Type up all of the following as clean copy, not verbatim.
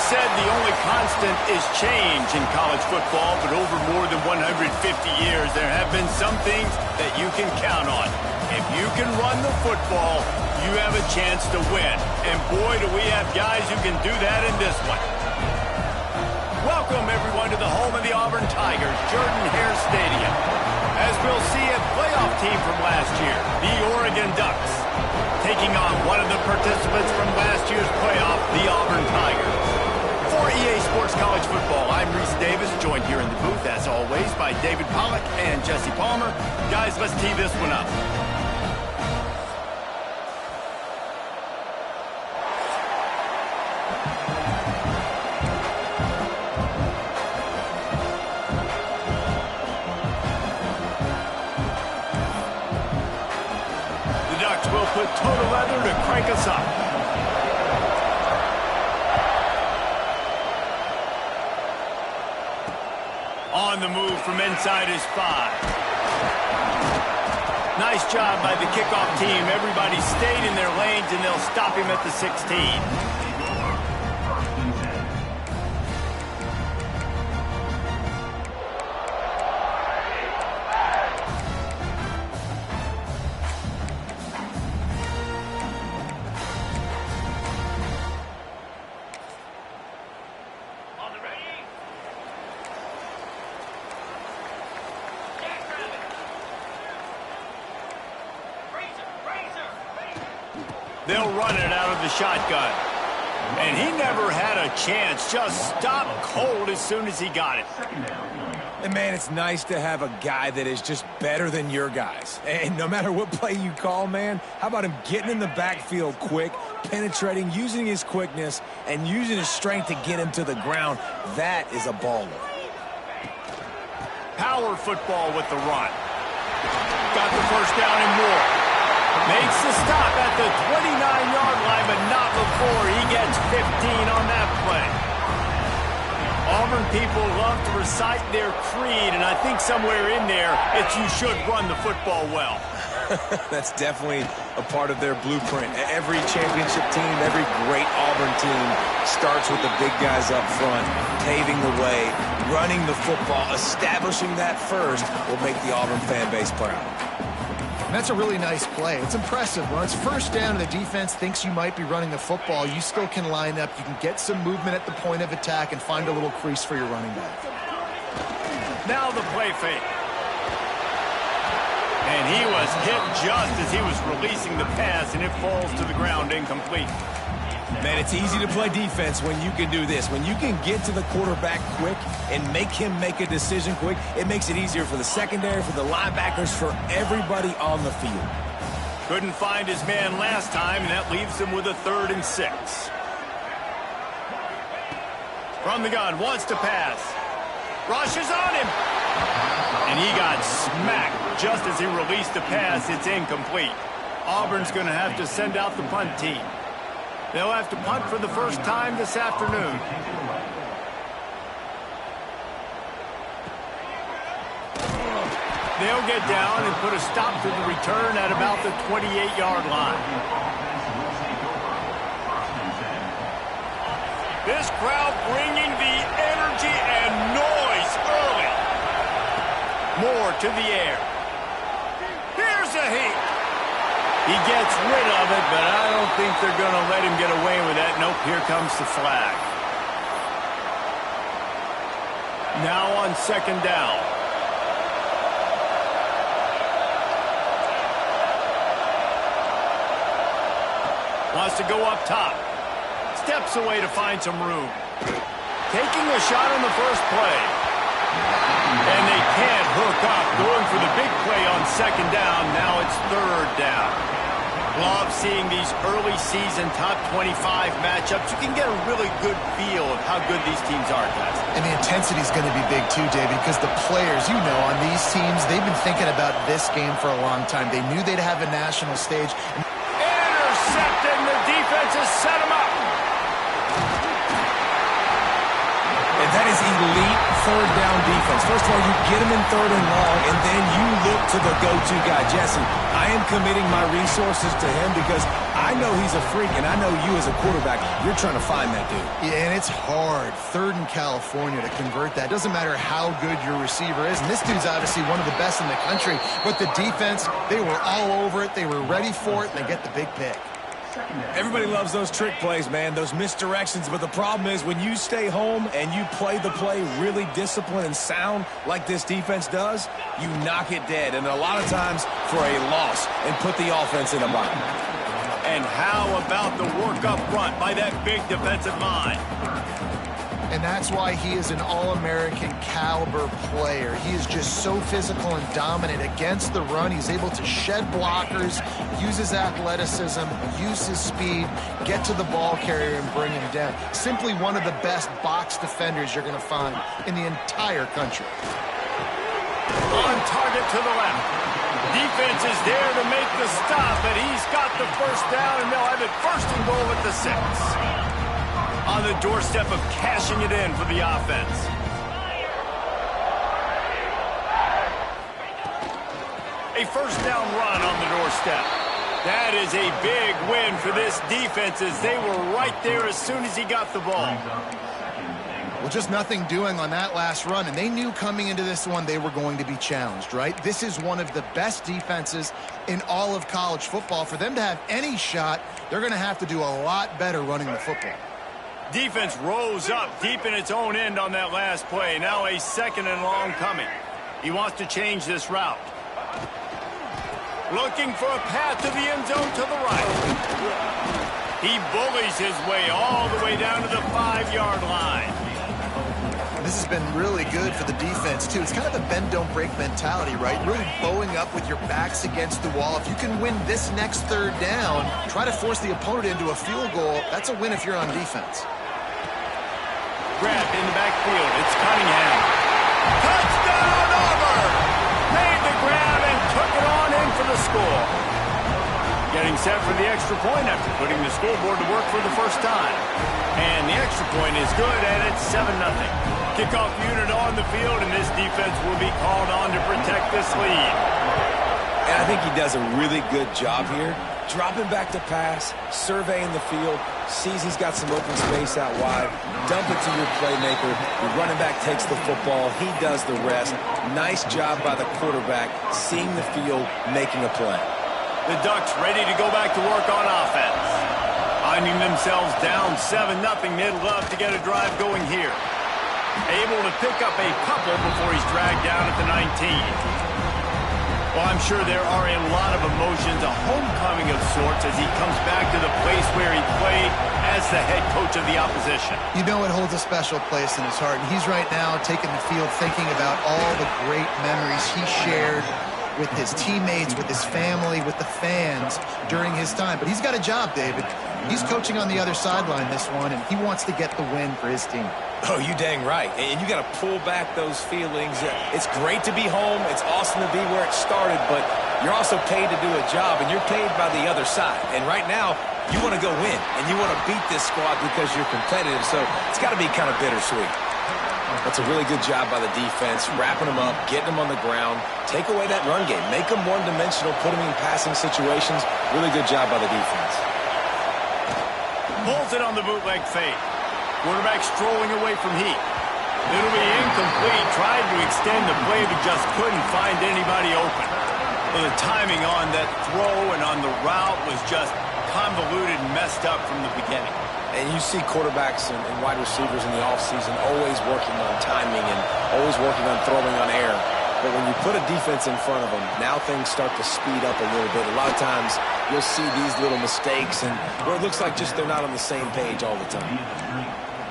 said the only constant is change in college football, but over more than 150 years, there have been some things that you can count on. If you can run the football, you have a chance to win. And boy, do we have guys who can do that in this one. Welcome, everyone, to the home of the Auburn Tigers, Jordan-Hare Stadium. As we'll see, a playoff team from last year, the Oregon Ducks, taking on one of the participants from last year's playoff, the Auburn Tigers. For EA Sports College Football, I'm Reese Davis, joined here in the booth, as always, by David Pollack and Jesse Palmer. Guys, let's tee this one up. Will put total leather to crank us up. On the move from inside his 5. Nice job by the kickoff team. Everybody stayed in their lanes, and they'll stop him at the 16. They'll run it out of the shotgun. And he never had a chance. Just stopped cold as soon as he got it. And, man, it's nice to have a guy that is just better than your guys. And no matter what play you call, man, how about him getting in the backfield quick, penetrating, using his quickness, and using his strength to get him to the ground? That is a baller. Power football with the run. Got the first down and more. Makes the stop at the 29-yard line, but not before he gets 15 on that play. Auburn people love to recite their creed, and I think somewhere in there, it's you should run the football well. That's definitely a part of their blueprint. Every championship team, every great Auburn team starts with the big guys up front, paving the way, running the football, establishing that first will make the Auburn fan base proud. And that's a really nice play. It's impressive. When it's first down and the defense thinks you might be running the football, you still can line up. You can get some movement at the point of attack and find a little crease for your running back. Now the play fake. And he was hit just as he was releasing the pass, and it falls to the ground incomplete. Man, it's easy to play defense when you can do this. When you can get to the quarterback quick and make him make a decision quick, it makes it easier for the secondary, for the linebackers, for everybody on the field. Couldn't find his man last time, and that leaves him with a 3rd and 6. From the gun, wants to pass. Rushes on him. And he got smacked just as he released the pass. It's incomplete. Auburn's going to have to send out the punt team. They'll have to punt for the first time this afternoon. They'll get down and put a stop to the return at about the 28-yard line. This crowd bringing the energy and noise early. More to the air. Here's a heat. He gets rid of it, but I don't think they're going to let him get away with that. Nope, here comes the flag. Now on 2nd down. Wants to go up top. Steps away to find some room. Taking a shot on the first play. And they can't hook up. Going for the big play on 2nd down. Now it's 3rd down. Love seeing these early season top 25 matchups. You can get a really good feel of how good these teams are, guys. And the intensity is going to be big too, David, because the players, you know, on these teams, they've been thinking about this game for a long time. They knew they'd have a national stage. Intercepted, and the defense has set him up. And that is elite third down defense. First of all, you get him in third and long, and then you look to the go-to guy. Jesse, I am committing my resources to him because I know he's a freak, and I know you as a quarterback, you're trying to find that dude. Yeah, and it's hard, third in California, to convert that. Doesn't matter how good your receiver is, and this dude's obviously one of the best in the country, but the defense, they were all over it, they were ready for it, and they get the big pick. Everybody loves those trick plays, man, those misdirections, but the problem is when you stay home and you play the play really disciplined and sound like this defense does, you knock it dead, and a lot of times for a loss, and put the offense in a bind. And how about the work up front by that big defensive line? And that's why he is an All-American caliber player. He is just so physical and dominant against the run. He's able to shed blockers, use his athleticism, use his speed, get to the ball carrier and bring him down. Simply one of the best box defenders you're going to find in the entire country. On target to the left. Defense is there to make the stop, but he's got the first down, and they'll have it first and goal at the 6. On the doorstep of cashing it in for the offense. A first down run on the doorstep. That is a big win for this defense as they were right there as soon as he got the ball. Well, just nothing doing on that last run, and they knew coming into this one they were going to be challenged, right? This is one of the best defenses in all of college football. For them to have any shot, they're going to have to do a lot better running the football. Defense rose up deep in its own end on that last play. Now a second and long coming. He wants to change this route. Looking for a path to the end zone to the right. He bullies his way all the way down to the 5-yard line. This has been really good for the defense, too. It's kind of a bend-don't-break mentality, right? Really bowing up with your backs against the wall. If you can win this next third down, try to force the opponent into a field goal. That's a win if you're on defense. Grabbed in the backfield. It's Cunningham. Touchdown, Auburn! Made the grab and took it on in for the score. Getting set for the extra point after putting the scoreboard to work for the first time. And the extra point is good, and it's 7-0. Kickoff unit on the field, and this defense will be called on to protect this lead. And I think he does a really good job here. Dropping back to pass, surveying the field, sees he's got some open space out wide, dump it to your playmaker. The running back takes the football. He does the rest. Nice job by the quarterback, seeing the field, making a play. The Ducks ready to go back to work on offense. Finding themselves down 7-0, they'd love to get a drive going here. Able to pick up a couple before he's dragged down at the 19. Well, I'm sure there are a lot of emotions, a homecoming of sorts as he comes back to the place where he played as the head coach of the opposition. You know it holds a special place in his heart, and he's right now taking the field thinking about all the great memories he shared with his teammates, with his family, with the fans during his time. But he's got a job, David. He's coaching on the other sideline this one, and he wants to get the win for his team. Oh, you dang right. And you got to pull back those feelings. It's great to be home. It's awesome to be where it started, but you're also paid to do a job, and you're paid by the other side. And right now, you want to go win, and you want to beat this squad because you're competitive, so it's got to be kind of bittersweet. That's a really good job by the defense, wrapping them up, getting them on the ground, take away that run game, make them one-dimensional, put them in passing situations. Really good job by the defense. Pulls it on the bootleg fake. Quarterback strolling away from heat. It'll be incomplete. Tried to extend the play, but just couldn't find anybody open. Well, the timing on that throw and on the route was just convoluted and messed up from the beginning. And you see quarterbacks and wide receivers in the offseason always working on timing and always working on throwing on air. But when you put a defense in front of them, now things start to speed up a little bit. A lot of times you'll see these little mistakes and where it looks like just they're not on the same page all the time.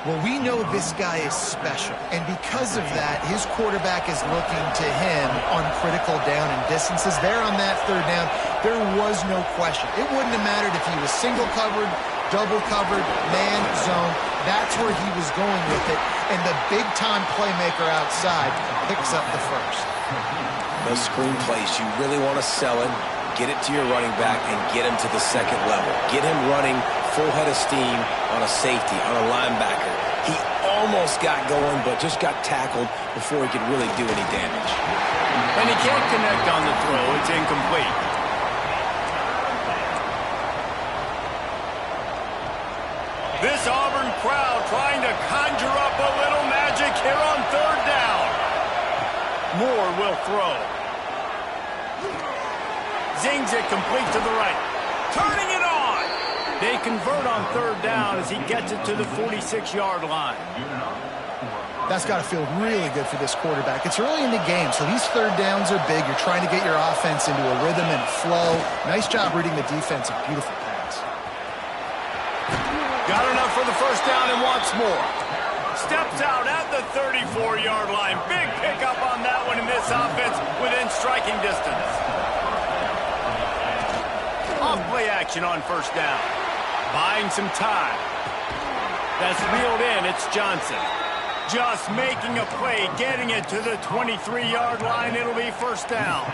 Well, we know this guy is special, and because of that, his quarterback is looking to him on critical down and distances. There on that third down, there was no question. It wouldn't have mattered if he was single covered, double covered, man, zone. That's where he was going with it, and the big-time playmaker outside picks up the first. Those screen plays, you really want to sell it, get it to your running back, and get him to the second level. Get him running full head of steam on a safety, on a linebacker. He almost got going, but just got tackled before he could really do any damage. And he can't connect on the throw. It's incomplete. This Auburn crowd trying to conjure up a little magic here on third down. Moore will throw. Zings it complete to the right. Turning it on. They convert on third down as he gets it to the 46-yard line. That's got to feel really good for this quarterback. It's early in the game, so these third downs are big. You're trying to get your offense into a rhythm and flow. Nice job reading the defense. A beautiful pass. Got enough for the first down and wants more. Steps out at the 34-yard line. Big pickup on that one in this offense within striking distance. Off play action on first down. Buying some time. That's reeled in. It's Johnson. Just making a play, getting it to the 23-yard line. It'll be first down.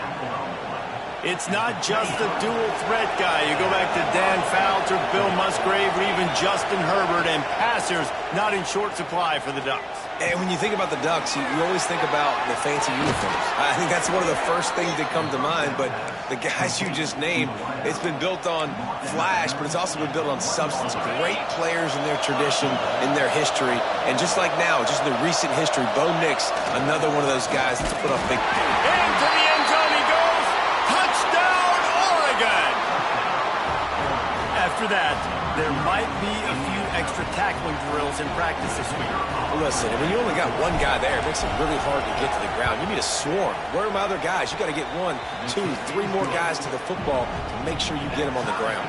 It's not just a dual threat guy. You go back to Dan Fouts or Bill Musgrave or even Justin Herbert, and passers not in short supply for the Ducks. And when you think about the Ducks, you always think about the fancy uniforms. I think that's one of the first things that come to mind, but the guys you just named, it's been built on flash, but it's also been built on substance. Great players in their tradition, in their history, and just like now, just in the recent history, Bo Nix, another one of those guys that's put up big points. Into the end zone he goes. Touchdown, Oregon! After that, there might be a few extra tackling drills in practice this week. Well, listen, when you only got one guy there, it makes it really hard to get to the ground. You need a swarm. Where are my other guys? You got to get 1, 2, 3 more guys to the football to make sure you get them on the ground.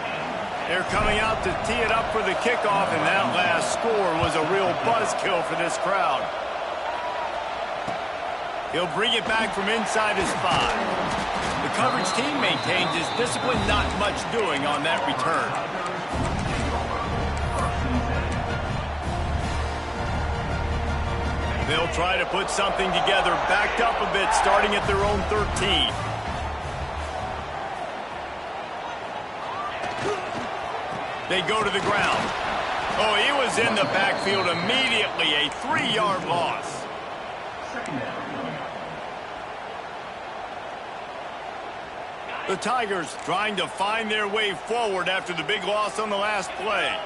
They're coming out to tee it up for the kickoff, and that last score was a real buzzkill for this crowd. He'll bring it back from inside his 5. The coverage team maintains his discipline, not much doing on that return. They'll try to put something together, backed up a bit, starting at their own 13. They go to the ground. Oh, he was in the backfield immediately, a 3-yard loss. The Tigers trying to find their way forward after the big loss on the last play.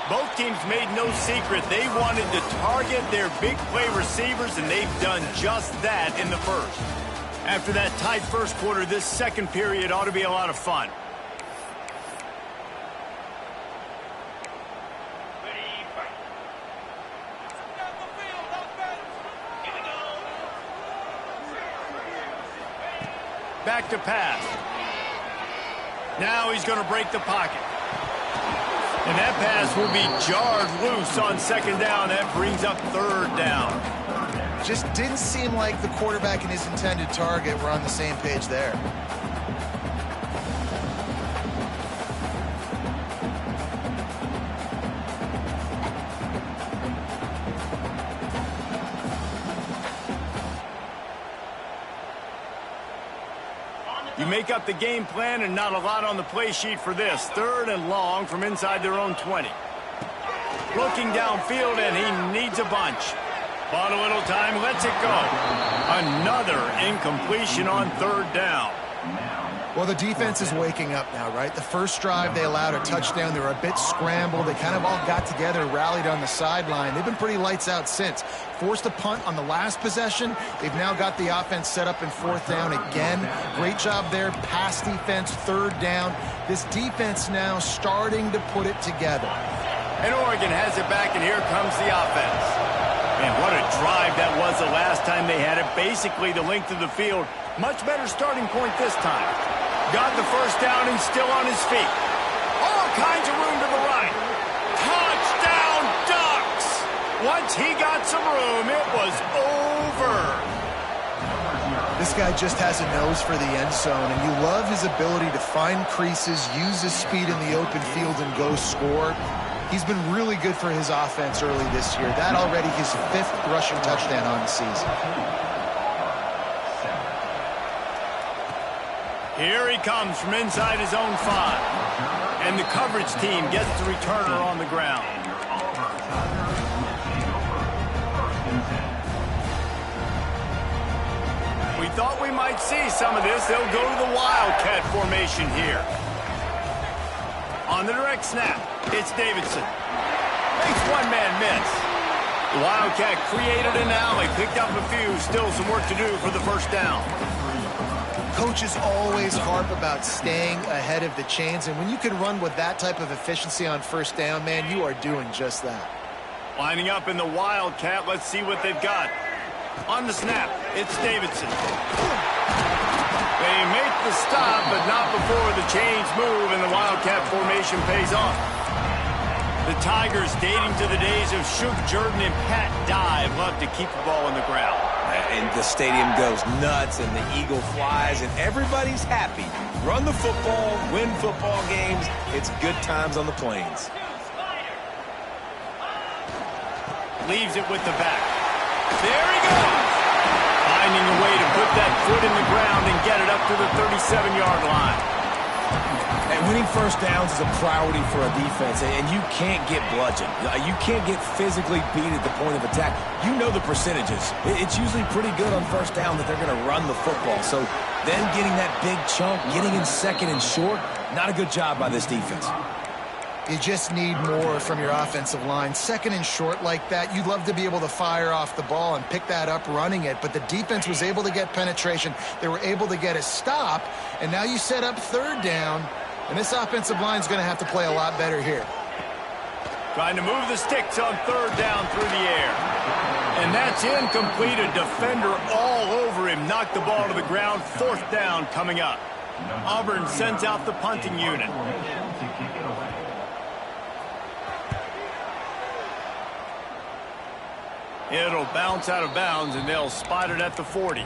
Both teams made no secret they wanted to target their big play receivers, and they've done just that in the first. After that tight first quarter, this second period ought to be a lot of fun. Back to pass. Now he's going to break the pocket. And that pass will be jarred loose on second down. That brings up third down. Just didn't seem like the quarterback and his intended target were on the same page there. You make up the game plan and not a lot on the play sheet for this. Third and long from inside their own 20. Looking downfield, and he needs a bunch. Bought a little time, lets it go. Another incompletion on third down. Well, the defense is waking up now, right? The first drive, they allowed a touchdown. They were a bit scrambled. They kind of all got together, rallied on the sideline. They've been pretty lights out since. Forced a punt on the last possession. They've now got the offense set up in fourth down again. Great job there. Pass defense, third down. This defense now starting to put it together. And Oregon has it back, and here comes the offense. And what a drive that was the last time they had it. Basically the length of the field. Much better starting point this time. Got the first down and still on his feet. All kinds of room to the right. Touchdown, Ducks! Once he got some room, it was over. This guy just has a nose for the end zone, and you love his ability to find creases, use his speed in the open field, and go score. He's been really good for his offense early this year. That already his 5th rushing touchdown on the season. Here he comes from inside his own 5. And the coverage team gets the returner on the ground. We thought we might see some of this. They'll go to the Wildcat formation here. On the direct snap, it's Davidson. Makes one man miss. The Wildcat created an alley, picked up a few, still some work to do for the first down. Coaches always harp about staying ahead of the chains, and when you can run with that type of efficiency on first down, man, you are doing just that. Lining up in the Wildcat, let's see what they've got. On the snap, it's Davidson. They make the stop, but not before the chains move and the Wildcat formation pays off. The Tigers, dating to the days of Shook Jordan and Pat Dye, love to keep the ball on the ground. And the stadium goes nuts, and the eagle flies, and everybody's happy. Run the football, win football games. It's good times on the plains. Leaves it with the back. There he goes! Finding a way to put that foot in the ground and get it up to the 37-yard line. And winning first downs is a priority for a defense, and you can't get bludgeoned. You can't get physically beat at the point of attack. You know the percentages. It's usually pretty good on first down that they're going to run the football. So then getting that big chunk, getting in second and short, not a good job by this defense. You just need more from your offensive line. Second and short like that, you'd love to be able to fire off the ball and pick that up running it, but the defense was able to get penetration. They were able to get a stop, and now you set up third down, and this offensive line is going to have to play a lot better here. Trying to move the sticks on third down through the air. And that's incomplete. A defender all over him. Knocked the ball to the ground. Fourth down coming up. Auburn sends out the punting unit. It'll bounce out of bounds, and they'll spot it at the 40.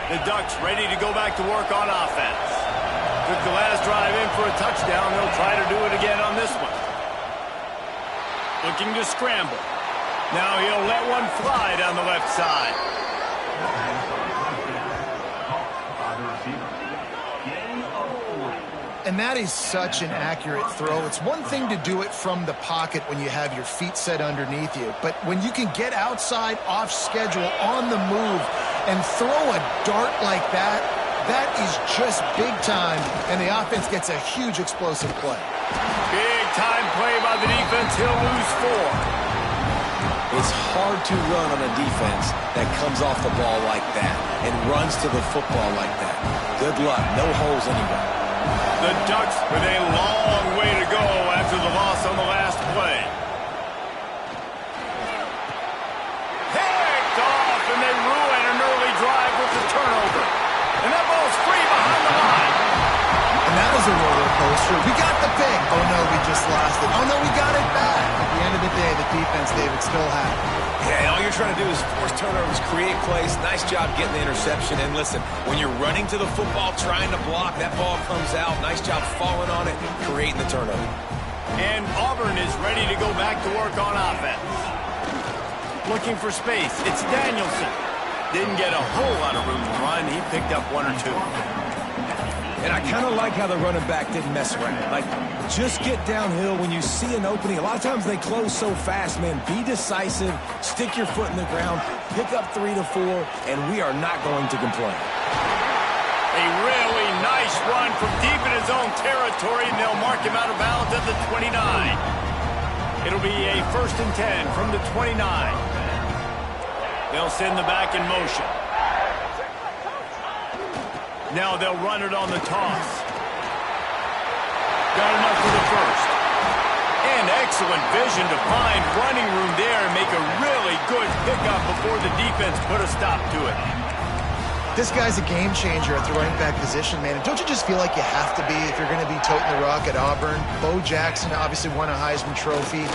The Ducks ready to go back to work on offense. Took the last drive in for a touchdown. They'll try to do it again on this one. Looking to scramble. Now he'll let one fly down the left side. And that is such an accurate throw. It's one thing to do it from the pocket when you have your feet set underneath you, but when you can get outside, off schedule, on the move, and throw a dart like that, that is just big time, and the offense gets a huge explosive play. Big time play by the defense. He'll lose 4. It's hard to run on a defense that comes off the ball like that and runs to the football like that. Good luck. No holes anywhere. The Ducks with a long way to go after the loss on the last play. Picked off, and they ruin an early drive with the turnover. And that ball's free behind the line. And that was a roller coaster. We got the pick. Oh, no, we just lost it. Oh, no, we got it back. At the end of the day, the defense, David, still had it. Yeah, all you're trying to do is force turnovers, create plays. Nice job getting the interception. And listen, when you're running to the football, trying to block, that ball comes out. Nice job falling on it, creating the turnover. And Auburn is ready to go back to work on offense. Looking for space. It's Danielson. Didn't get a whole lot of room to run. He picked up 1 or 2. And I kind of like how the running back didn't mess around. Like, just get downhill when you see an opening. A lot of times they close so fast, man. Be decisive, stick your foot in the ground, pick up 3 to 4, and we are not going to complain. A really nice run from deep in his own territory, and they'll mark him out of bounds at the 29. It'll be a 1st and 10 from the 29. They'll send the back in motion. Now they'll run it on the toss. Got enough for the first. And excellent vision to find running room there and make a really good pickup before the defense put a stop to it. This guy's a game changer at the running back position, man. And don't you just feel like you have to be if you're going to be toting the rock at Auburn? Bo Jackson obviously won a Heisman Trophy.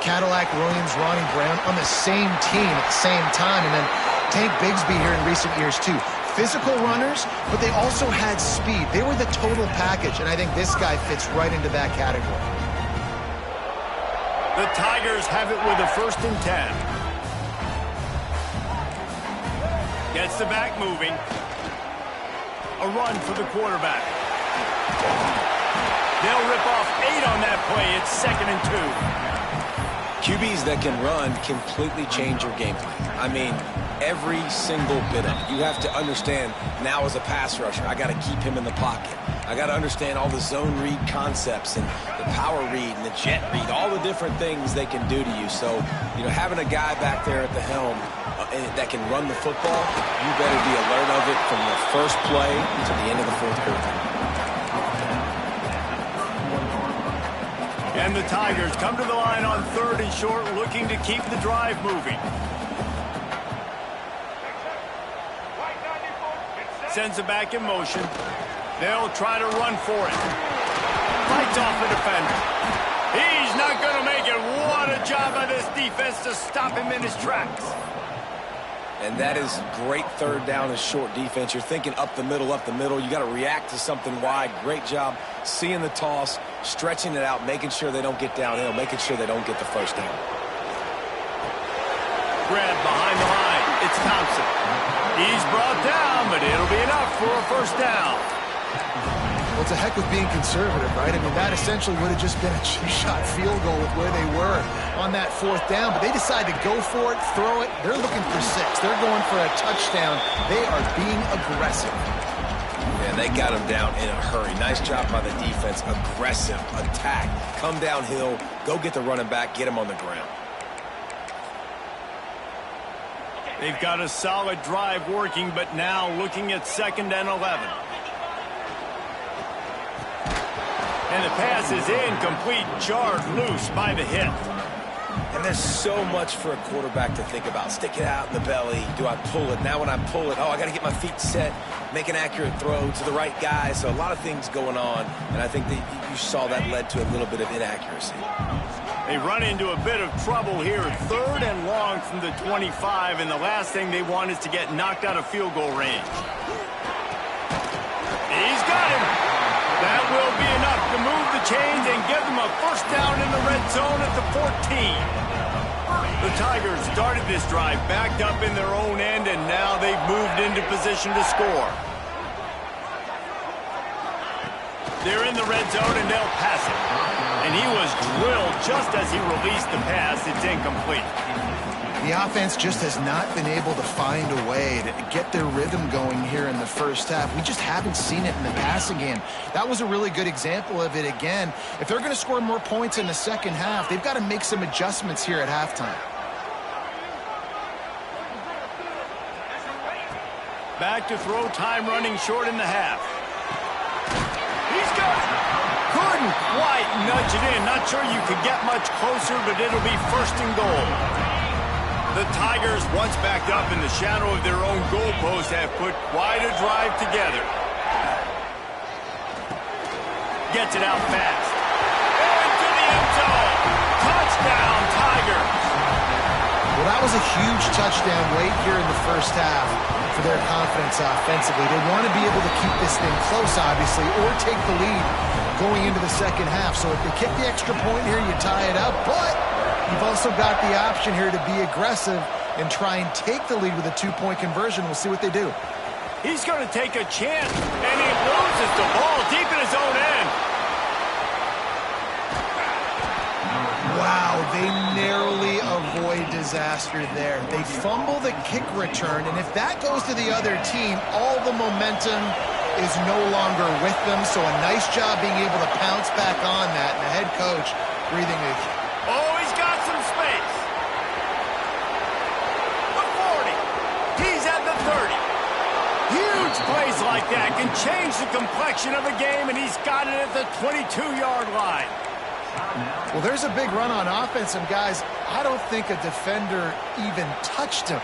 Cadillac Williams, Ronnie Brown on the same team at the same time. And then Tank Bigsby here in recent years, too. Physical runners, but they also had speed. They were the total package, and I think this guy fits right into that category. The Tigers have it with a 1st and 10. Gets the back moving. A run for the quarterback. They'll rip off 8 on that play. It's 2nd and 2. QBs that can run completely change your game plan. I mean, every single bit of it. You have to understand now as a pass rusher, I got to keep him in the pocket. I got to understand all the zone read concepts and the power read and the jet read, all the different things they can do to you. So, having a guy back there at the helm that can run the football, you better be alert of it from the first play to the end of the 4th quarter. And the Tigers come to the line on 3rd and short, looking to keep the drive moving. Sends it back in motion. They'll try to run for it. Fights off the defender. He's not going to make it. What a job by this defense to stop him in his tracks. And that is great 3rd down and short defense. You're thinking up the middle, up the middle. You got to react to something wide. Great job seeing the toss, stretching it out, making sure they don't get downhill, making sure they don't get the 1st down. Grab behind the line. It's Thompson. He's brought down, but it'll be enough for a 1st down. Well, it's a heck with being conservative, right? I mean, that essentially would have just been a two-shot field goal with where they were on that 4th down, but they decide to go for it, throw it. They're looking for 6. They're going for a touchdown. They are being aggressive. Yeah, they got him down in a hurry. Nice job by the defense. Aggressive, attack, come downhill, go get the running back, get him on the ground. They've got a solid drive working, but now looking at 2nd and 11. And the pass is incomplete, jarred loose by the hit. And there's so much for a quarterback to think about. Stick it out in the belly. Do I pull it? Now when I pull it, I got to get my feet set, make an accurate throw to the right guy. So a lot of things going on, and I think that you saw that led to a little bit of inaccuracy. They run into a bit of trouble here. 3rd and long from the 25, and the last thing they want is to get knocked out of field goal range. He's got him. That will be enough to move the chains and give them a 1st down in the red zone at the 14. The Tigers started this drive backed up in their own end, and now they've moved into position to score. They're in the red zone, and they'll pass it. And he was drilled just as he released the pass. It's incomplete. The offense just has not been able to find a way to get their rhythm going here in the 1st half. We just haven't seen it in the passing game. That was a really good example of it again. If they're going to score more points in the 2nd half, they've got to make some adjustments here at halftime. Back to throw, time running short in the half. He's got it. Couldn't quite nudge it in. Not sure you could get much closer, but it'll be 1st and goal. The Tigers, once backed up in the shadow of their own goalpost, have put quite a drive together. Gets it out fast. Into the end zone. Touchdown, Tigers. Well, that was a huge touchdown late here in the 1st half for their confidence offensively. They want to be able to keep this thing close, obviously, or take the lead going into the 2nd half. So if they kick the extra point here, you tie it up, but you've also got the option here to be aggressive and try and take the lead with a 2-point conversion. We'll see what they do. He's going to take a chance, and he loses the ball deep in his own end. Wow, they narrowly avoid disaster there. They fumble the kick return, and if that goes to the other team, all the momentum is no longer with them. So a nice job being able to pounce back on that, and the head coach breathing a... Oh, he's got some space. The 40. He's at the 30. Huge plays like that can change the complexion of a game, and he's got it at the 22-yard line. Well, there's a big run on offense, and guys, I don't think a defender even touched him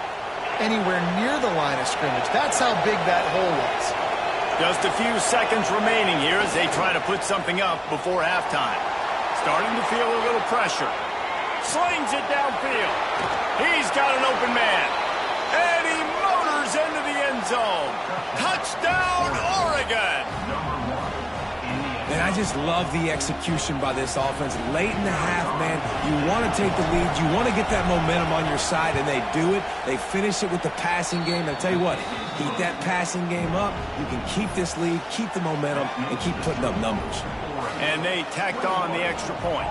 anywhere near the line of scrimmage. That's how big that hole was. Just a few seconds remaining here as they try to put something up before halftime. Starting to feel a little pressure. Slings it downfield. He's got an open man. And he motors into the end zone. Touchdown, Oregon! And I I just love the execution by this offense. Late in the half, man, you want to take the lead. You want to get that momentum on your side, and they do it. They finish it with the passing game. And I tell you what, keep that passing game up. You can keep this lead, keep the momentum, and keep putting up numbers. And they tacked on the extra point.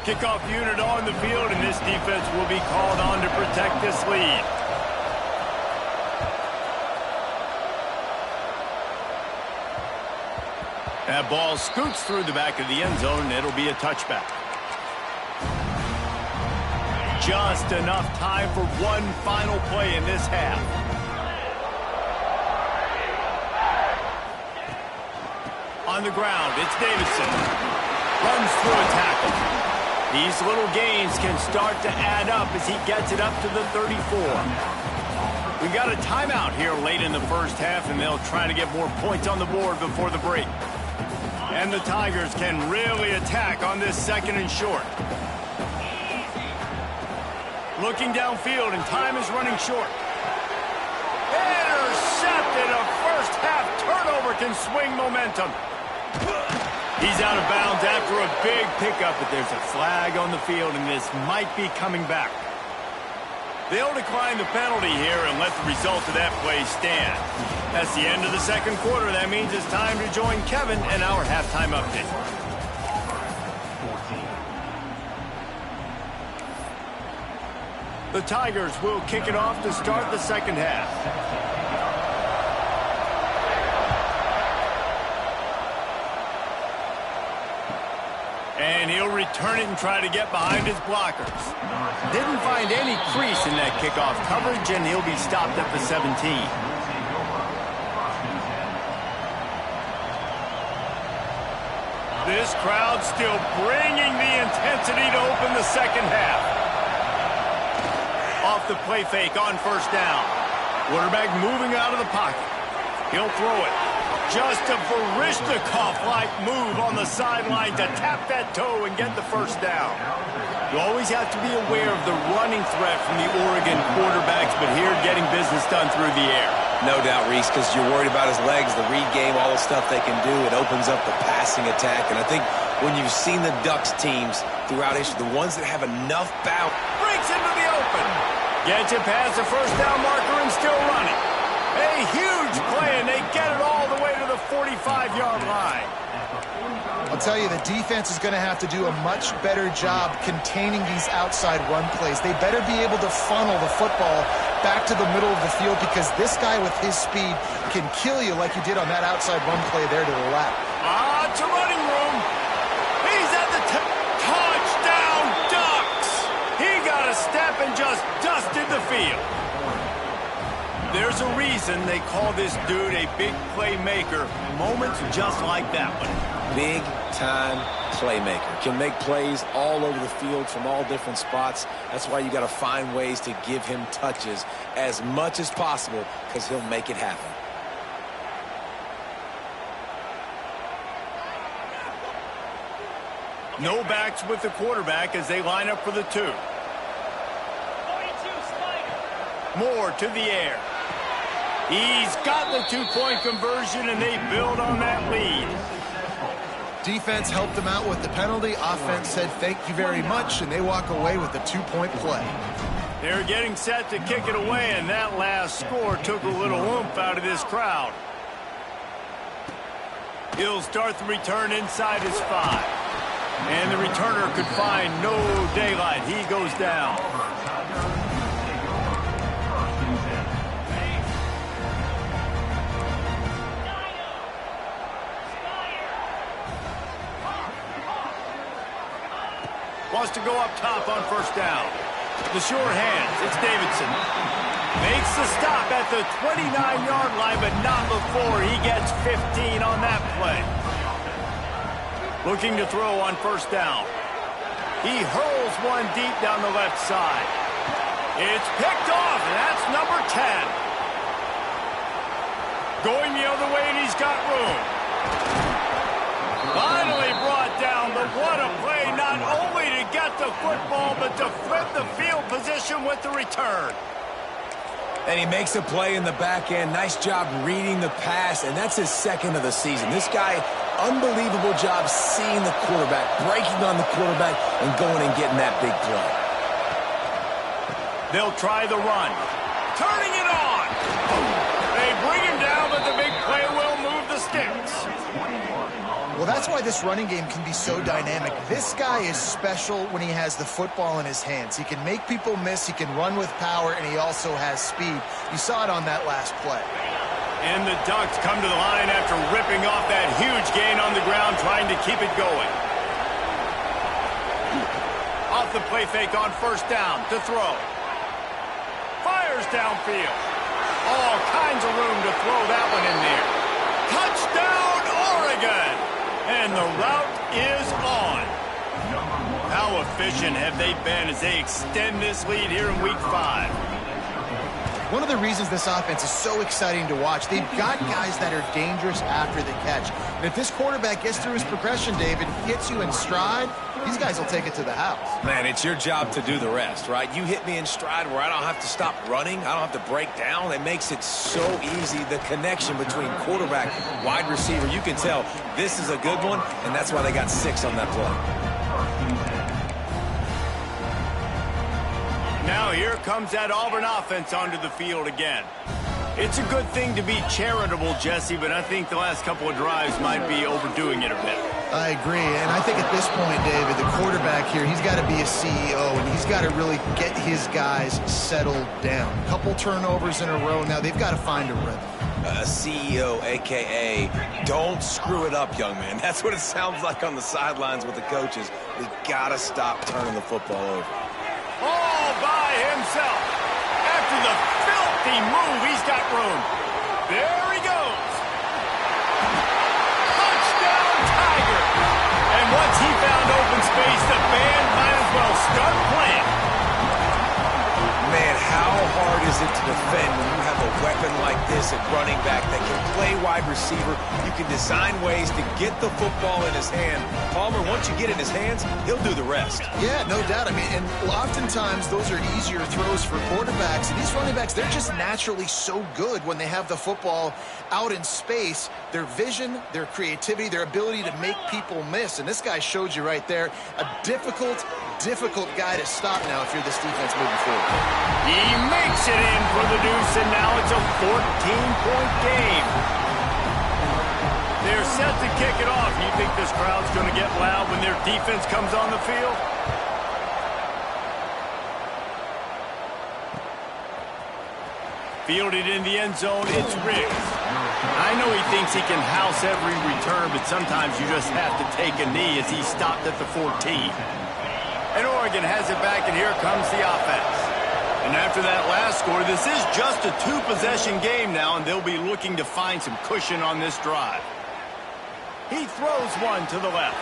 Kickoff unit on the field, and this defense will be called on to protect this lead. That ball scoots through the back of the end zone, and it'll be a touchback. Just enough time for one final play in this half. On the ground, it's Davidson. Runs through a tackle. These little gains can start to add up as he gets it up to the 34. We got a timeout here late in the first half, and they'll try to get more points on the board before the break. And the Tigers can really attack on this 2nd and short. Looking downfield, and time is running short. Intercepted. A first half turnover can swing momentum. He's out of bounds after a big pickup, but there's a flag on the field, and this might be coming back. They'll decline the penalty here and let the result of that play stand. That's the end of the 2nd quarter. That means it's time to join Kevin in our halftime update. The Tigers will kick it off to start the 2nd half. And he'll return it and try to get behind his blockers. Didn't find any crease in that kickoff coverage, and he'll be stopped at the 17. This crowd still bringing the intensity to open the 2nd half. Off the play fake on first down. Quarterback moving out of the pocket. He'll throw it. Just a Barishnikov-like move on the sideline to tap that toe and get the first down. You always have to be aware of the running threat from the Oregon quarterbacks, but here getting business done through the air. No doubt, Reese, because you're worried about his legs, the read game, all the stuff they can do. It opens up the passing attack. And I think when you've seen the Ducks teams throughout history, the ones that have enough bounce. Breaks into the open. Gets it past the first down marker and still running. A huge play, and they get it all the way to the 45-yard line. I'll tell you, the defense is going to have to do a much better job containing these outside run plays. They better be able to funnel the football back to the middle of the field, because this guy with his speed can kill you like he did on that outside run play there to the left. To running room. He's at the touchdown Ducks. He got a step and just dusted the field. There's a reason they call this dude a big playmaker. Moments just like that one. Big-time playmaker. Can make plays all over the field from all different spots. That's why you got to find ways to give him touches as much as possible, because he'll make it happen. No backs with the quarterback as they line up for the 2. Moore to the air. He's got the 2-point conversion, and they build on that lead. Defense helped them out with the penalty. Offense said thank you very much, and they walk away with a 2-point play. They're getting set to kick it away, and that last score took a little oomph out of this crowd. He'll start the return inside his 5. And the returner could find no daylight. He goes down. Wants to go up top on first down. The sure hands. It's Davidson. Makes the stop at the 29-yard line, but not before he gets 15 on that play. Looking to throw on first down. He hurls one deep down the left side. It's picked off, and that's number 10. Going the other way, and he's got room. Finally brought down, but what a play, not only to get the football, but to flip the field position with the return. And he makes a play in the back end. Nice job reading the pass, and that's his second of the season. This guy, unbelievable job seeing the quarterback, breaking on the quarterback, and going and getting that big play. They'll try the run. Turning it on. They bring him down, but the big play will move the sticks. Well, that's why this running game can be so dynamic. This guy is special when he has the football in his hands. He can make people miss, he can run with power, and he also has speed. You saw it on that last play. And the Ducks come to the line after ripping off that huge gain on the ground, trying to keep it going. Off the play fake on first down to throw. Fires downfield. All kinds of room to throw that one in there. Touchdown, Oregon! And the route is on. How efficient have they been as they extend this lead here in Week 5? One of the reasons this offense is so exciting to watch, they've got guys that are dangerous after the catch. And if this quarterback gets through his progression, David, gets you in stride, these guys will take it to the house. Man, it's your job to do the rest, right? You hit me in stride where I don't have to stop running. I don't have to break down. It makes it so easy, the connection between quarterback, wide receiver. You can tell this is a good one, and that's why they got 6 on that play. Now here comes that Auburn offense onto the field again. It's a good thing to be charitable, Jesse, but I think the last couple of drives might be overdoing it a bit. I agree, and I think at this point, David, the quarterback here, he's got to be a CEO, and he's got to really get his guys settled down. A couple turnovers in a row. Now they've got to find a rhythm. A CEO, a.k.a. don't screw it up, young man. That's what it sounds like on the sidelines with the coaches. We got to stop turning the football over. All by himself. After the filthy move, he's got room. There he goes. Touchdown, Tiger. And once he found open space, the band might as well start playing. Man, how hard is it to defend when you have a weapon like this at running back that can play wide receiver? You can design ways to get the football in his hand. Palmer, once you get it in his hands, he'll do the rest. Yeah, no doubt. I mean, and oftentimes those are easier throws for quarterbacks. And these running backs, they're just naturally so good when they have the football out in space. Their vision, their creativity, their ability to make people miss. And this guy showed you right there, a difficult guy to stop now if you're this defense moving forward. He makes it in for the deuce, and now it's a 14-point game. They're set to kick it off. You think this crowd's going to get loud when their defense comes on the field? Fielded in the end zone, it's Riggs. I know he thinks he can house every return, but sometimes you just have to take a knee as he stopped at the 14. And Oregon has it back, and here comes the offense. And after that last score, this is just a 2-possession game now, and they'll be looking to find some cushion on this drive. He throws one to the left.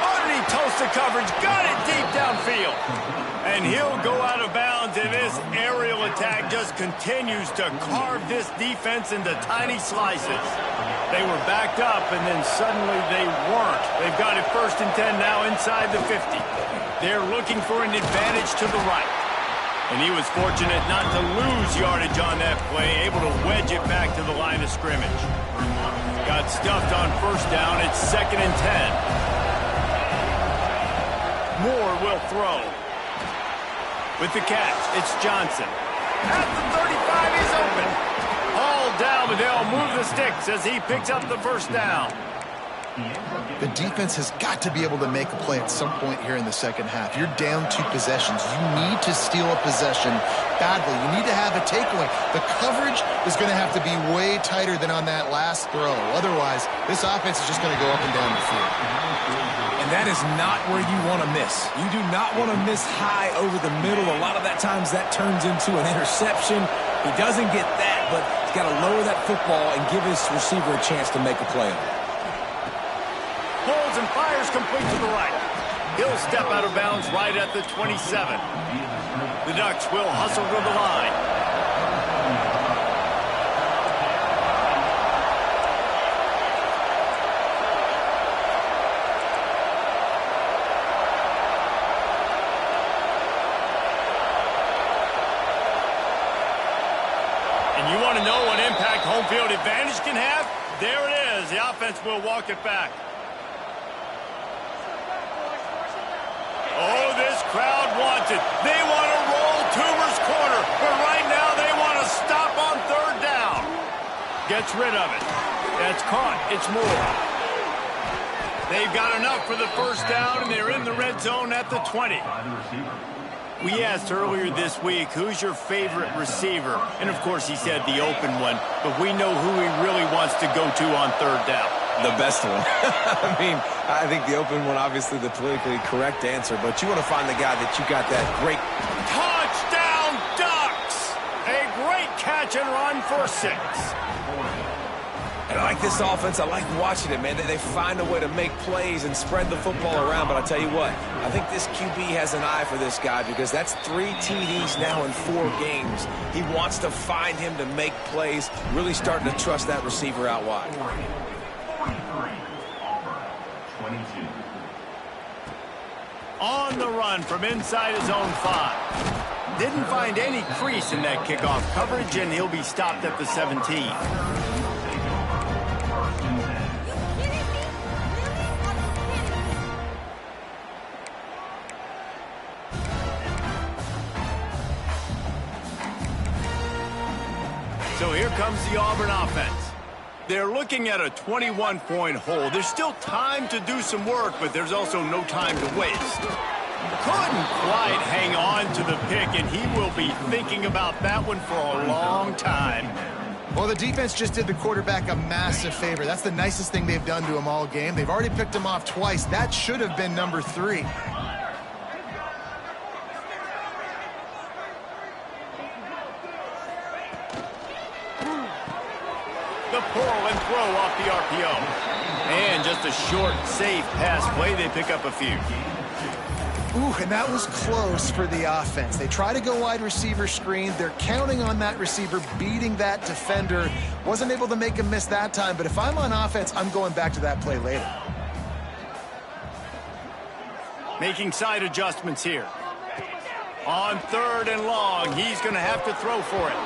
Underneath toasted coverage, got it deep downfield. And he'll go out of bounds, and this aerial attack just continues to carve this defense into tiny slices. They were backed up, and then suddenly they weren't. They've got it 1st and 10 now inside the 50. They're looking for an advantage to the right. And he was fortunate not to lose yardage on that play, able to wedge it back to the line of scrimmage. Got stuffed on 1st down. It's 2nd and 10. Moore will throw. With the catch, it's Johnson. At the 35, he's open. All down, but they'll move the sticks as he picks up the 1st down. The defense has got to be able to make a play at some point here in the second half. You're down 2 possessions. You need to steal a possession badly. You need to have a takeaway. The coverage is going to have to be way tighter than on that last throw. Otherwise, this offense is just going to go up and down the field. And that is not where you want to miss. You do not want to miss high over the middle. A lot of that times that turns into an interception. He doesn't get that, but he's got to lower that football and give his receiver a chance to make a play on it. Pulls and fires complete to the right. He'll step out of bounds right at the 27. The Ducks will hustle to the line. second half, there it is. The offense will walk it back. Oh, this crowd wants it. They want to roll Toomer's corner, but right now they want to stop on third down. Gets rid of it. That's caught. It's more. They've got enough for the first down, and they're in the red zone at the 20. We asked earlier this week, who's your favorite receiver? And, of course, he said the open one, but we know who he really wants to go to on third down. The best one. I mean, I think the open one, obviously the politically correct answer, but you want to find the guy that you got that great... Touchdown, Ducks! A great catch and run for 6. And I like this offense. I like watching it, man. They find a way to make plays and spread the football around. But I'll tell you what, I think this QB has an eye for this guy because that's 3 TDs now in 4 games. He wants to find him to make plays, really starting to trust that receiver out wide. 43, Auburn, 22. On the run from inside his own 5. Didn't find any crease in that kickoff coverage, and he'll be stopped at the 17. So here comes the Auburn offense. They're looking at a 21-point hole. There's still time to do some work, but there's also no time to waste. Couldn't quite hang on to the pick, and he will be thinking about that one for a long time. Well, the defense just did the quarterback a massive favor. That's the nicest thing they've done to him all game. They've already picked him off twice. That should have been number 3. The pull and throw off the RPO. And just a short, safe pass play. They pick up a few. Ooh, and that was close for the offense. They try to go wide receiver screen. They're counting on that receiver beating that defender. Wasn't able to make him miss that time, but if I'm on offense, I'm going back to that play later. Making side adjustments here. On third and long, he's going to have to throw for it.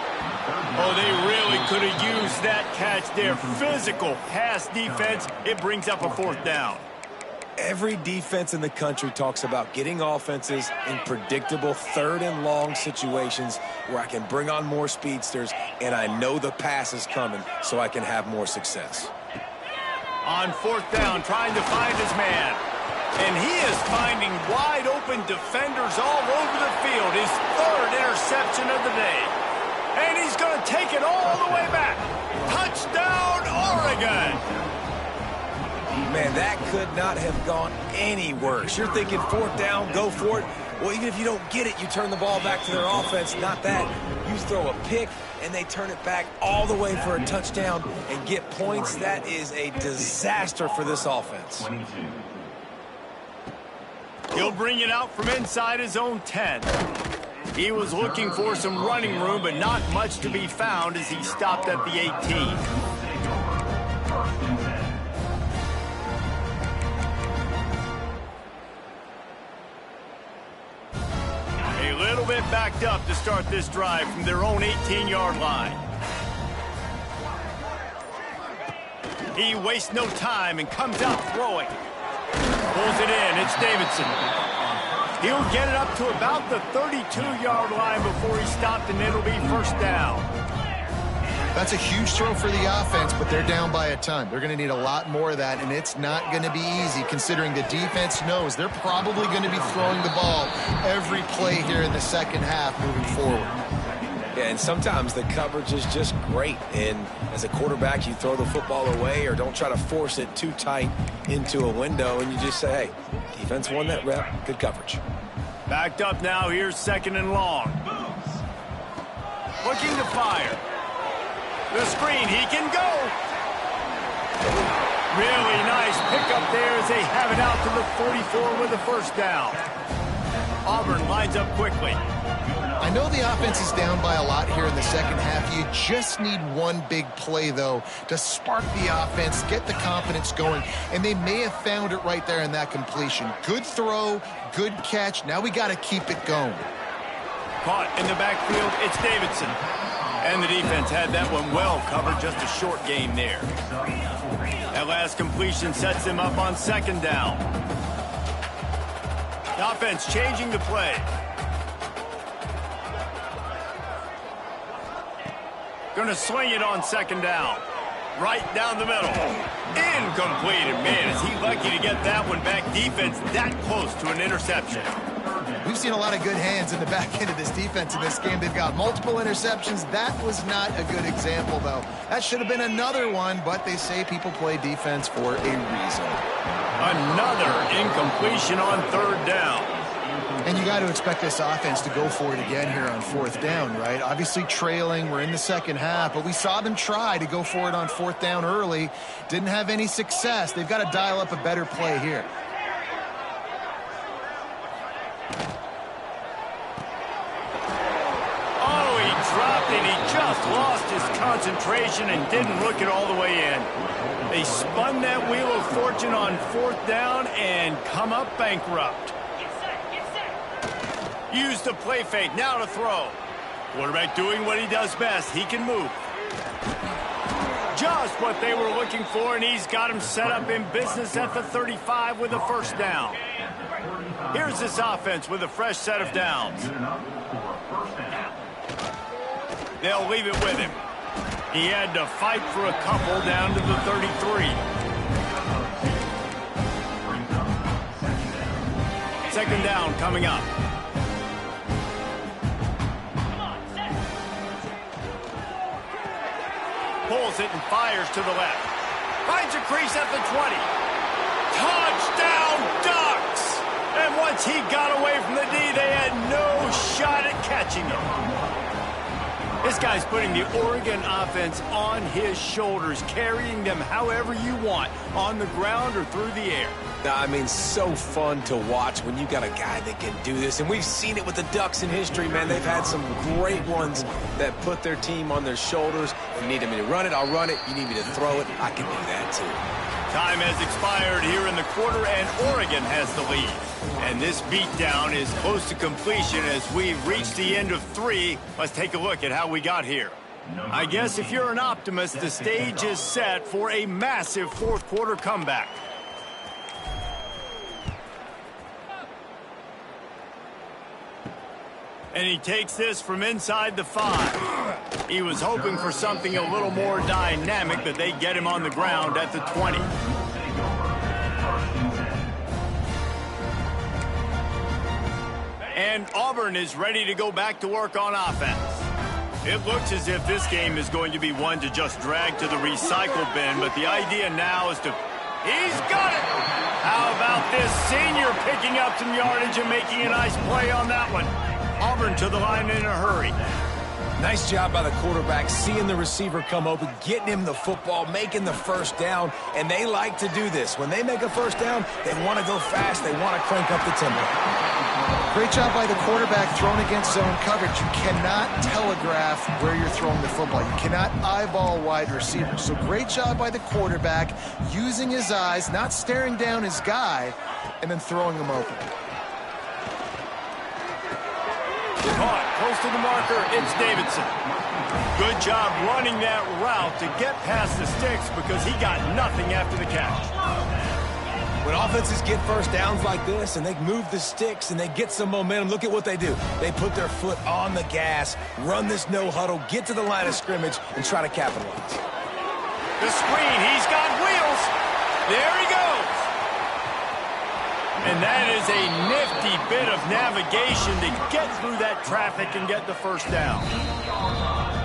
Oh, they really could have used that catch there. Physical pass defense. It brings up a 4th down. Every defense in the country talks about getting offenses in predictable third and long situations where I can bring on more speedsters and I know the pass is coming so I can have more success. On 4th down, trying to find his man. And he is finding wide open defenders all over the field. His 3rd interception of the day. And he's going to take it all the way back. Touchdown, Oregon! Man, that could not have gone any worse. You're thinking 4th down, go for it. Well, even if you don't get it, you turn the ball back to their offense. Not that. You throw a pick, and they turn it back all the way for a touchdown and get points. That is a disaster for this offense. 22. He'll bring it out from inside his own 10. He was looking for some running room, but not much to be found as he stopped at the 18. A little bit backed up to start this drive from their own 18-yard line. He wastes no time and comes out throwing. Pulls it in. It's Davidson. He'll get it up to about the 32-yard line before he's stopped, and it'll be 1st down. That's a huge throw for the offense, but they're down by a ton. They're going to need a lot more of that, and it's not going to be easy considering the defense knows they're probably going to be throwing the ball every play here in the second half moving forward. Yeah, and sometimes the coverage is just great. And as a quarterback, you throw the football away or don't try to force it too tight into a window, and you just say, hey, defense won that rep, good coverage. Backed up now, here's 2nd and long. Looking to fire. The screen, he can go. Really nice pickup there as they have it out to the 44 with a 1st down. Auburn lines up quickly. I know the offense is down by a lot here in the second half. You just need one big play, though, to spark the offense, get the confidence going, and they may have found it right there in that completion. Good throw, good catch. Now we got to keep it going. Caught in the backfield, it's Davidson. And the defense had that one well covered, just a short gain there. That last completion sets them up on second down. The offense changing the play. Going to swing it on second down. Right down the middle. Incomplete. And man, is he lucky to get that one back. Defense that close to an interception. We've seen a lot of good hands in the back end of this defense in this game. They've got multiple interceptions. That was not a good example, though. That should have been another one, but they say people play defense for a reason. Another incompletion on third down. And you got to expect this offense to go for it again here on fourth down, right? Obviously trailing, we're in the second half, but we saw them try to go for it on fourth down early. Didn't have any success. They've got to dial up a better play here. Oh, he dropped it. He just lost his concentration and didn't look it all the way in. They spun that wheel of fortune on fourth down and come up bankrupt. Use the play fake, now to throw. Quarterback doing what he does best. He can move. Just what they were looking for, and he's got him set up in business at the 35 with a first down. Here's this offense with a fresh set of downs. They'll leave it with him. He had to fight for a couple down to the 33. Second down coming up. Pulls it and fires to the left. Finds a crease at the 20. Touchdown, Ducks! And once he got away from the D, they had no shot at catching him. This guy's putting the Oregon offense on his shoulders, carrying them however you want, on the ground or through the air. I mean, so fun to watch when you got a guy that can do this. And we've seen it with the Ducks in history, man. They've had some great ones that put their team on their shoulders. If you need me to run it, I'll run it. You need me to throw it, I can do that too. Time has expired here in the quarter, and Oregon has the lead. And this beatdown is close to completion as we've reached the end of 3. Let's take a look at how we got here. I guess if you're an optimist, the stage is set for a massive fourth quarter comeback. And he takes this from inside the 5. He was hoping for something a little more dynamic, but they get him on the ground at the 20. And Auburn is ready to go back to work on offense. It looks as if this game is going to be one to just drag to the recycle bin, but the idea now is to... He's got it! How about this senior picking up some yardage and making a nice play on that one? Auburn to the line in a hurry. Nice job by the quarterback, seeing the receiver come open, getting him the football, making the first down, and they like to do this. When they make a first down, they want to go fast, they want to crank up the tempo. Great job by the quarterback thrown against zone coverage. You cannot telegraph where you're throwing the football. You cannot eyeball wide receivers. So great job by the quarterback using his eyes, not staring down his guy, and then throwing him open. Caught close to the marker, it's Davidson. Good job running that route to get past the sticks because he got nothing after the catch. When offenses get first downs like this and they move the sticks and they get some momentum, look at what they do. They put their foot on the gas, run this no huddle, get to the line of scrimmage, and try to capitalize. The screen, he's got wheels. There he goes. And that is a nifty bit of navigation to get through that traffic and get the first down.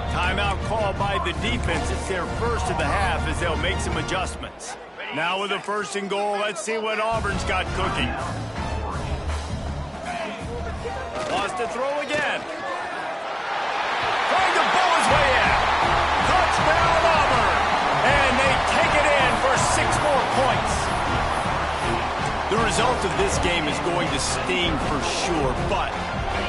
Timeout call by the defense. It's their first of the half as they'll make some adjustments. Now with a first and goal, let's see what Auburn's got cooking. Lost to throw again. Trying to bowl his way in. Touchdown Auburn. And they take it in for 6 more points. The result of this game is going to sting for sure, but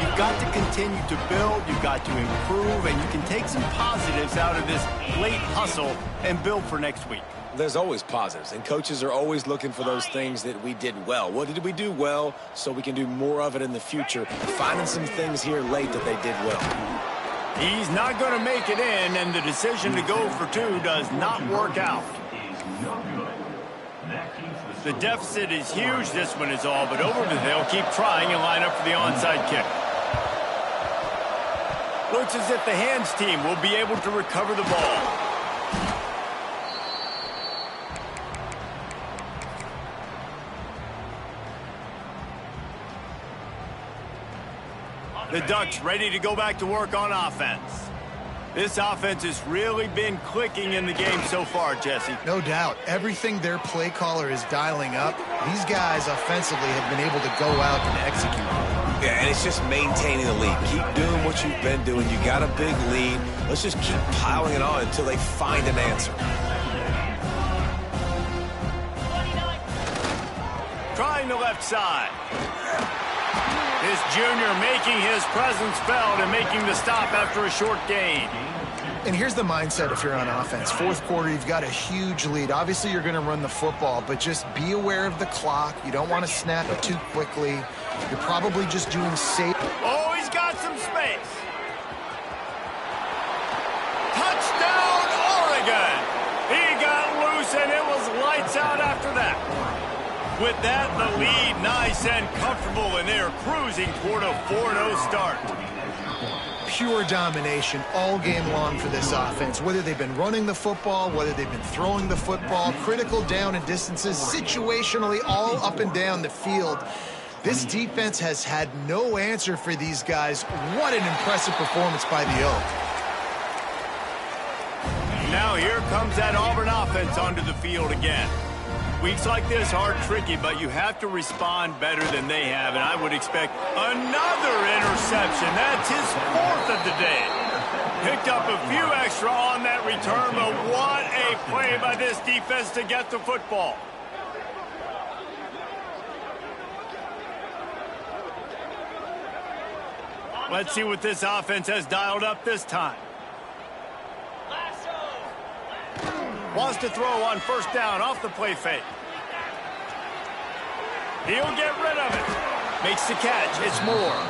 you've got to continue to build, you've got to improve, and you can take some positives out of this late hustle and build for next week. There's always positives, and coaches are always looking for those things that we did well. What did we do well so we can do more of it in the future? Finding some things here late that they did well. He's not going to make it in, and the decision to go for two does not work out. The deficit is huge. This one is all but over, but they'll keep trying and line up for the onside kick. Looks as if the hands team will be able to recover the ball. The Ducks ready to go back to work on offense. This offense has really been clicking in the game so far, Jesse. No doubt. Everything their play caller is dialing up, these guys offensively have been able to go out and execute. Yeah, and it's just maintaining the lead. Keep doing what you've been doing. You got a big lead. Let's just keep piling it on until they find an answer. Trying the left side. This junior making his presence felt and making the stop after a short gain. And here's the mindset if you're on offense. Fourth quarter, you've got a huge lead. Obviously, you're going to run the football, but just be aware of the clock. You don't want to snap it too quickly. You're probably just doing safe. Oh, he's got some space. Touchdown, Oregon. He got loose, and it was lights out after that. With that, the lead nice and comfortable, and they're cruising toward a 4-0 start. Pure domination all game long for this offense. Whether they've been running the football, whether they've been throwing the football, critical down and distances, situationally all up and down the field. This defense has had no answer for these guys. What an impressive performance by the Oak. Now here comes that Auburn offense onto the field again. Weeks like this are tricky, but you have to respond better than they have, and I would expect another interception. That's his fourth of the day. Picked up a few extra on that return, but what a play by this defense to get the football. Let's see what this offense has dialed up this time. Wants to throw on first down off the play fake. He'll get rid of it. Makes the catch. It's Moore.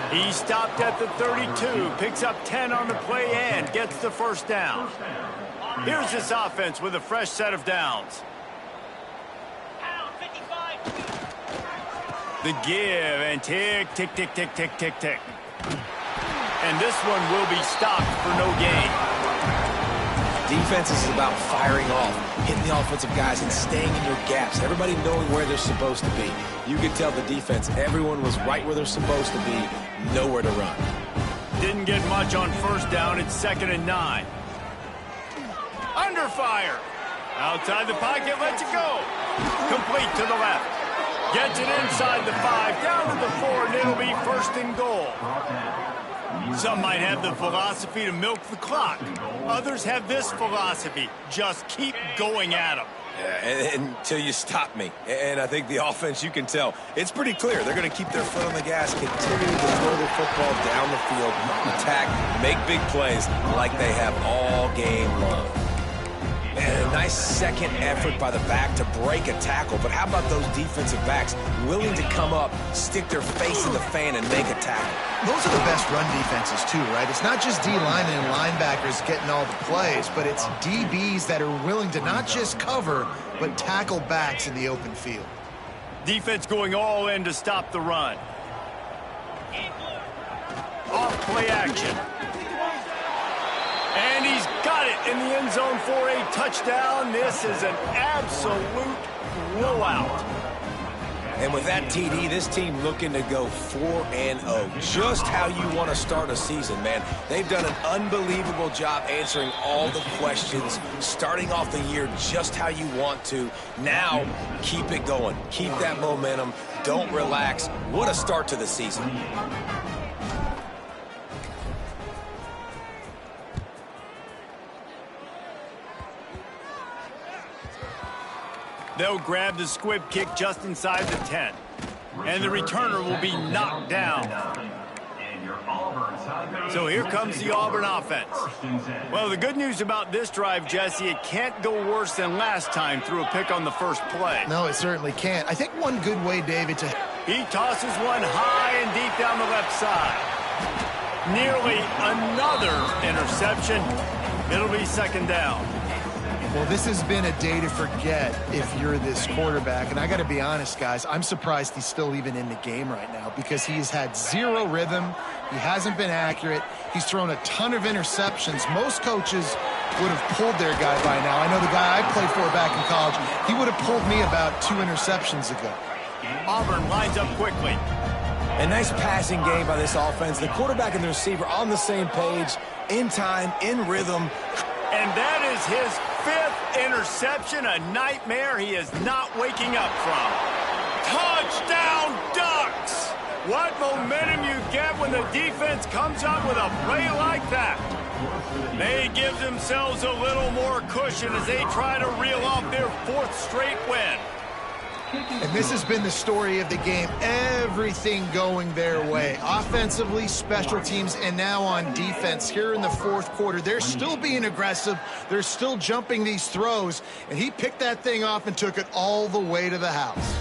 He stopped at the 32. Picks up 10 on the play and gets the first down. Here's this offense with a fresh set of downs. The give and tick, tick, tick, tick, tick, tick, tick. And this one will be stopped for no gain. Defense is about firing off, hitting the offensive guys, and staying in your gaps. Everybody knowing where they're supposed to be. You could tell the defense, everyone was right where they're supposed to be, nowhere to run. Didn't get much on first down. It's 2nd and 9. Under fire. Outside the pocket, lets it go. Complete to the left. Gets it inside the 5, down to the 4, and it'll be 1st and goal. Some might have the philosophy to milk the clock. Others have this philosophy. Just keep going at them. Yeah, until you stop me. And I think the offense, you can tell, it's pretty clear. They're going to keep their foot on the gas, continue to throw the football down the field, attack, make big plays like they have all game long. And a nice second effort by the back to break a tackle. But how about those defensive backs willing to come up, stick their face in the fan, and make a tackle? Those are the best run defenses, too, right? It's not just D-linemen and linebackers getting all the plays, but it's DBs that are willing to not just cover, but tackle backs in the open field. Defense going all in to stop the run. Off play action. And he's got it in the end zone for a touchdown. This is an absolute blowout. And with that TD, this team looking to go 4-0. Just how you want to start a season, man. They've done an unbelievable job answering all the questions, starting off the year just how you want to. Now, keep it going. Keep that momentum. Don't relax. What a start to the season. They'll grab the squib kick just inside the 10. And the returner will be knocked down. So here comes the Auburn offense. Well, the good news about this drive, Jesse, it can't go worse than last time through a pick on the first play. No, it certainly can't. I think one good way, David, to... He tosses one high and deep down the left side. Nearly another interception. It'll be second down. Well, this has been a day to forget if you're this quarterback. And I got to be honest, guys, I'm surprised he's still even in the game right now because he's had zero rhythm. He hasn't been accurate. He's thrown a ton of interceptions. Most coaches would have pulled their guy by now. I know the guy I played for back in college, he would have pulled me about 2 interceptions ago. Auburn lines up quickly. A nice passing game by this offense. The quarterback and the receiver on the same page, in time, in rhythm. And that is his 5th interception, a nightmare he is not waking up from. Touchdown, Ducks! What momentum you get when the defense comes up with a play like that. They give themselves a little more cushion as they try to reel off their 4th straight win. And this has been the story of the game. Everything going their way. Offensively, special teams, and now on defense here in the 4th quarter. They're still being aggressive. They're still jumping these throws. And he picked that thing off and took it all the way to the house.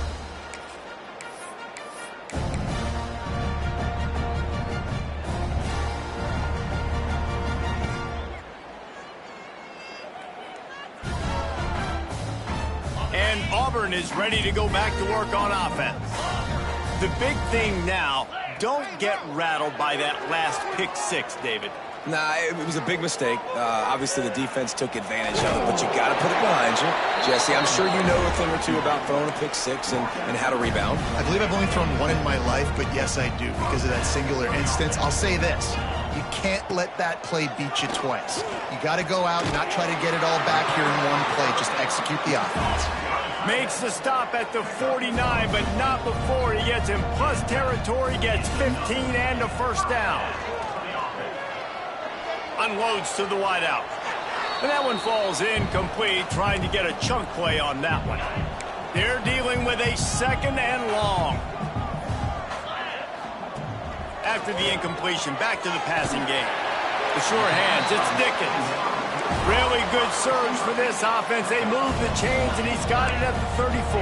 And Auburn is ready to go back to work on offense. The big thing now, don't get rattled by that last pick 6, David. Nah, it was a big mistake. Obviously, the defense took advantage of it, but you got to put it behind you. Jesse, I'm sure you know a thing or two about throwing a pick 6 and how to rebound. I believe I've only thrown 1 in my life, but yes, I do because of that singular instance. I'll say this. You can't let that play beat you twice. You got to go out and not try to get it all back here in one play. Just execute the offense. Makes the stop at the 49, but not before he gets in plus territory, gets 15 and a first down. Unloads to the wideout. And that one falls incomplete, trying to get a chunk play on that one. They're dealing with a 2nd and long. After the incompletion, back to the passing game. The sure hands, it's Dickens. Really good surge for this offense. They move the chains, and he's got it at the 34.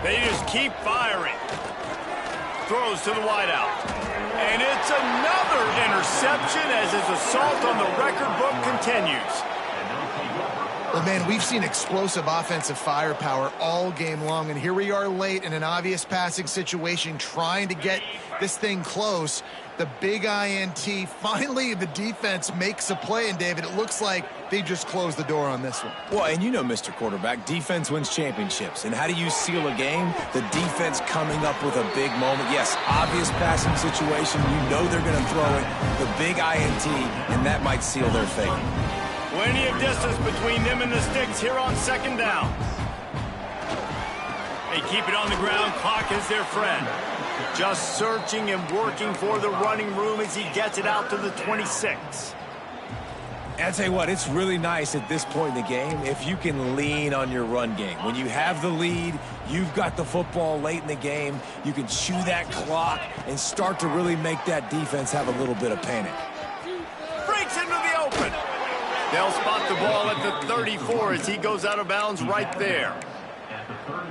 They just keep firing. Throws to the wideout. And it's another interception as his assault on the record book continues. Well, man, we've seen explosive offensive firepower all game long, and here we are late in an obvious passing situation trying to get this thing close. The big INT, finally the defense makes a play, and David, it looks like they just closed the door on this one. Well, and you know, Mr. Quarterback, defense wins championships. And how do you seal a game? The defense coming up with a big moment. Yes, obvious passing situation. You know they're going to throw it. The big INT, and that might seal their fate. Plenty of distance between them and the sticks here on 2nd down. They keep it on the ground. Clock is their friend. Just searching and working for the running room as he gets it out to the 26. And I'll tell you what, it's really nice at this point in the game if you can lean on your run game. When you have the lead, you've got the football late in the game, you can chew that clock and start to really make that defense have a little bit of panic. Breaks into the open. They'll spot the ball at the 34 as he goes out of bounds right there.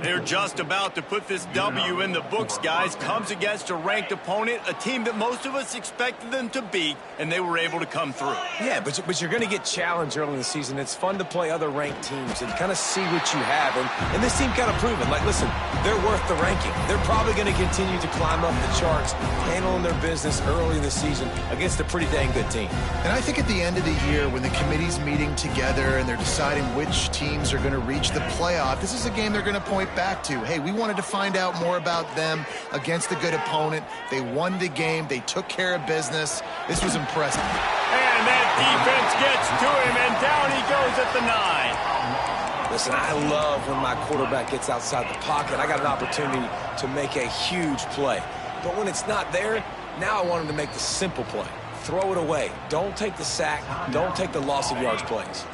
They're just about to put this W in the books, guys. Comes against a ranked opponent, a team that most of us expected them to beat, and they were able to come through. Yeah, but you're going to get challenged early in the season. It's fun to play other ranked teams and kind of see what you have. And this team kind of proven, like, listen, they're worth the ranking. They're probably going to continue to climb up the charts, handling their business early in the season against a pretty dang good team. And I think at the end of the year, when the committee's meeting together and they're deciding which teams are going to reach the playoff, this is a game they're going to point back to. Hey, we wanted to find out more about them against a good opponent. They won the game. They took care of business. This was impressive. And that defense gets to him, and down he goes at the 9. Listen, I love when my quarterback gets outside the pocket. I got an opportunity to make a huge play. But when it's not there, now I want him to make the simple play. Throw it away. Don't take the sack. Don't take the loss of yards plays.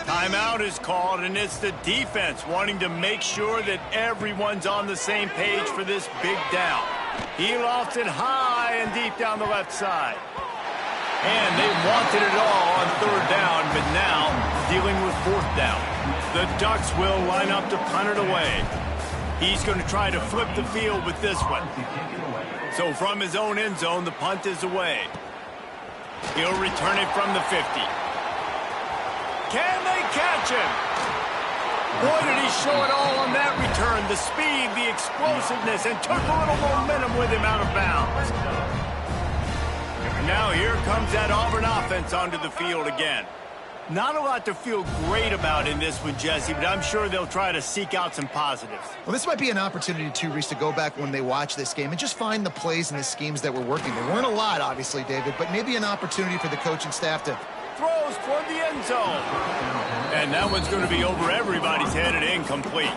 Timeout is called, and it's the defense wanting to make sure that everyone's on the same page for this big down. He lost it high and deep down the left side. And they wanted it all on 3rd down, but now dealing with 4th down. The Ducks will line up to punt it away. He's going to try to flip the field with this one. So from his own end zone, the punt is away. He'll return it from the 50. Can they catch him? Boy, did he show it all on that return. The speed, the explosiveness, and took a little momentum with him out of bounds. Now here comes that Auburn offense onto the field again. Not a lot to feel great about in this one, Jesse, but I'm sure they'll try to seek out some positives. Well, this might be an opportunity, too, Reese, to go back when they watch this game and just find the plays and the schemes that were working. There weren't a lot, obviously, David, but maybe an opportunity for the coaching staff to... Throws toward the end zone. And that one's going to be over everybody's head and incomplete.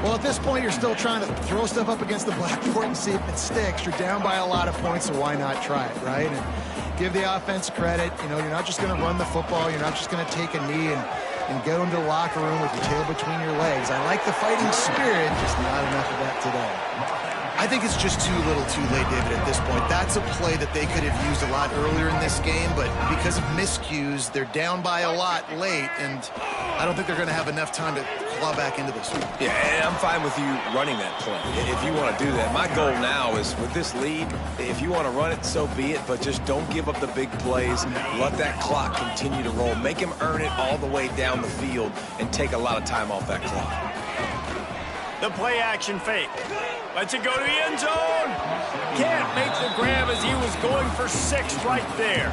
Well, at this point, you're still trying to throw stuff up against the blackboard and see if it sticks. You're down by a lot of points, so why not try it, right? And give the offense credit. You know, you're not just going to run the football. You're not just going to take a knee and go into the locker room with your tail between your legs. I like the fighting spirit, just not enough of that today. I think it's just too little too late, David, at this point. That's a play that they could have used a lot earlier in this game, but because of miscues, they're down by a lot late, and I don't think they're going to have enough time to claw back into this one. Yeah, and I'm fine with you running that play if you want to do that. My goal now is with this lead, if you want to run it, so be it, but just don't give up the big plays. Let that clock continue to roll. Make him earn it all the way down the field and take a lot of time off that clock. The play action fake. Lets it go to the end zone. Can't make the grab as he was going for 6 right there.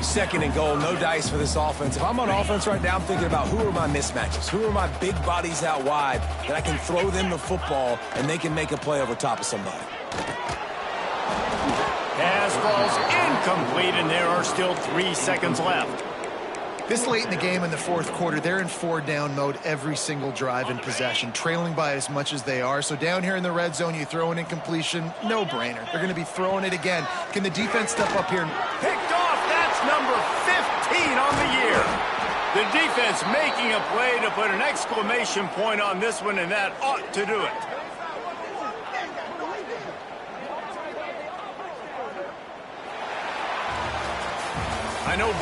Second and goal, no dice for this offense. If I'm on offense right now, I'm thinking about who are my mismatches? Who are my big bodies out wide that I can throw them the football and they can make a play over top of somebody. Pass falls incomplete, and there are still 3 seconds left. This late in the game in the fourth quarter, they're in 4-down mode every single drive in possession, trailing by as much as they are. So down here in the red zone, you throw an incompletion, no-brainer. They're going to be throwing it again. Can the defense step up here? Picked off. That's number 15 on the year. The defense making a play to put an exclamation point on this one, and that ought to do it. I know